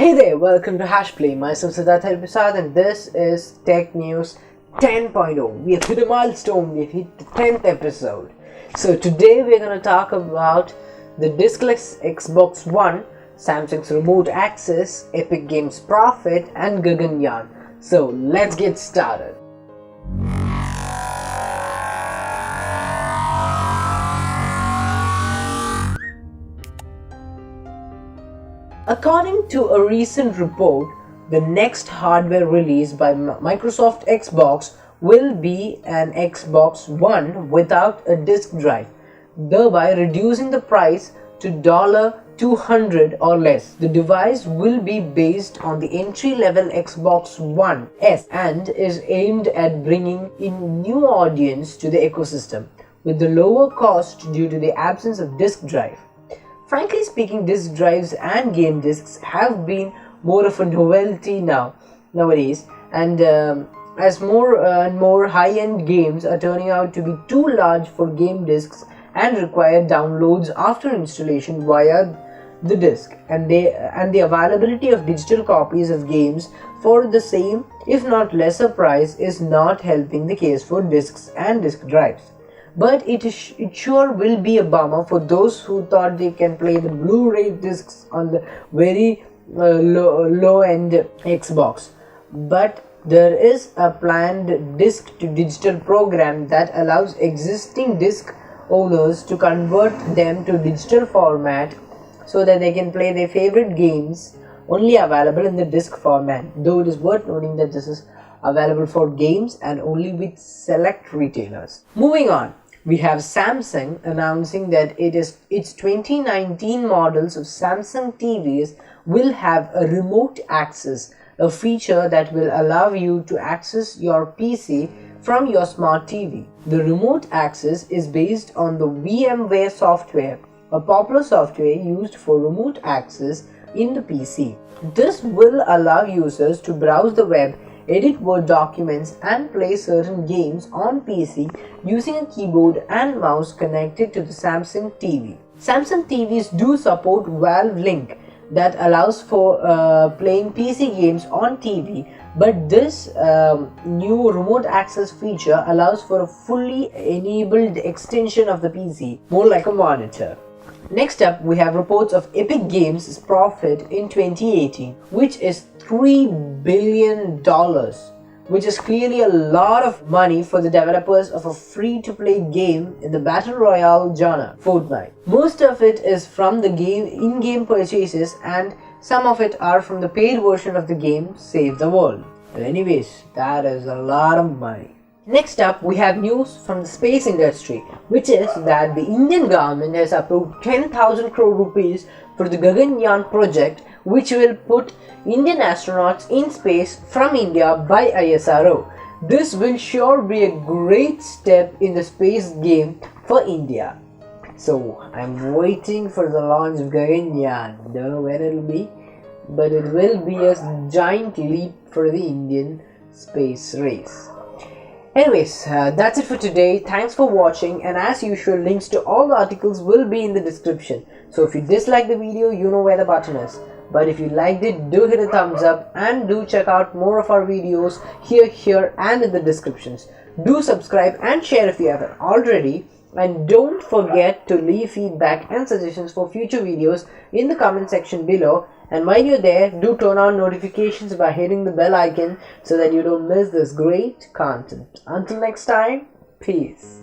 Hey there, welcome to HashPlay. Myself Siddharth Hariprasad and this is TechNews 10.0. We have hit a milestone, we have hit the 10th episode. So today we are going to talk about the diskless Xbox One, Samsung's remote access, Epic Games profit and Gaganyaan. So let's get started. According to a recent report, the next hardware release by Microsoft Xbox will be an Xbox One without a disk drive, thereby reducing the price to $200 or less. The device will be based on the entry-level Xbox One S and is aimed at bringing in new audience to the ecosystem with the lower cost due to the absence of disk drive. Frankly speaking, disk drives and game discs have been more of a novelty nowadays, and as more and more high-end games are turning out to be too large for game discs and require downloads after installation via the disk, and the availability of digital copies of games for the same, if not lesser price, is not helping the case for discs and disk drives. But it sure will be a bummer for those who thought they can play the Blu-ray discs on the very low-end Xbox. But there is a planned disc-to-digital program that allows existing disc owners to convert them to digital format so that they can play their favorite games only available in the disc format. Though it is worth noting that this is available for games and only with select retailers. Moving on. We have Samsung announcing that its 2019 models of Samsung TVs will have a remote access, a feature that will allow you to access your PC from your smart TV. The remote access is based on the VMware software, a popular software used for remote access in the PC. This will allow users to browse the web, edit Word documents and play certain games on PC using a keyboard and mouse connected to the Samsung TV. Samsung TVs do support Valve Link that allows for playing PC games on TV, but this new remote access feature allows for a fully enabled extension of the PC, more like a monitor. Next up, we have reports of Epic Games' profit in 2018, which is $3 billion, which is clearly a lot of money for the developers of a free-to-play game in the Battle Royale genre, Fortnite. Most of it is from the in-game purchases and some of it are from the paid version of the game, Save the World. But anyways, that is a lot of money. Next up, we have news from the space industry, which is that the Indian government has approved 10,000 crore rupees for the Gaganyaan project, which will put Indian astronauts in space from India by ISRO. This will sure be a great step in the space game for India. So, I'm waiting for the launch of Gaganyaan. Don't know when it will be, but it will be a giant leap for the Indian space race. Anyways, that's it for today. Thanks for watching, and as usual, links to all the articles will be in the description. So if you dislike the video, you know where the button is. But if you liked it, do hit a thumbs up and do check out more of our videos here and in the descriptions. Do subscribe and share if you haven't already. And don't forget to leave feedback and suggestions for future videos in the comment section below. And while you're there, do turn on notifications by hitting the bell icon so that you don't miss this great content. Until next time, peace.